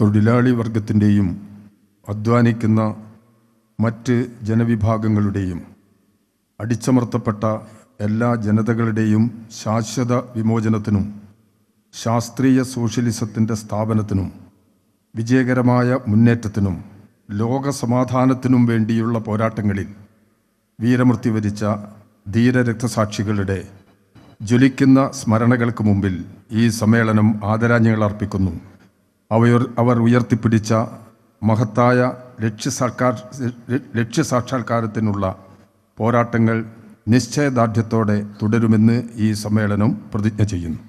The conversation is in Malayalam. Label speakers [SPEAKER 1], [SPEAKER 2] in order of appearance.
[SPEAKER 1] തൊഴിലാളി വർഗത്തിൻ്റെയും അധ്വാനിക്കുന്ന മറ്റ് ജനവിഭാഗങ്ങളുടെയും അടിച്ചമർത്തപ്പെട്ട എല്ലാ ജനതകളുടെയും ശാശ്വത വിമോചനത്തിനും ശാസ്ത്രീയ സോഷ്യലിസത്തിൻ്റെ സ്ഥാപനത്തിനും വിജയകരമായ മുന്നേറ്റത്തിനും ലോകസമാധാനത്തിനും വേണ്ടിയുള്ള പോരാട്ടങ്ങളിൽ വീരമൃത്യു വരിച്ച ധീരരക്തസാക്ഷികളുടെ ജ്വലിക്കുന്ന സ്മരണകൾക്ക് മുമ്പിൽ ഈ സമ്മേളനം ആദരാഞ്ജലികൾ അർപ്പിക്കുന്നു. അവർ ഉയർത്തിപ്പിടിച്ച മഹത്തായ ലക്ഷ്യസാക്ഷാത്കാരത്തിനുള്ള പോരാട്ടങ്ങൾ നിശ്ചയദാർഢ്യത്തോടെ തുടരുമെന്ന് ഈ സമ്മേളനം പ്രതിജ്ഞ ചെയ്യുന്നു.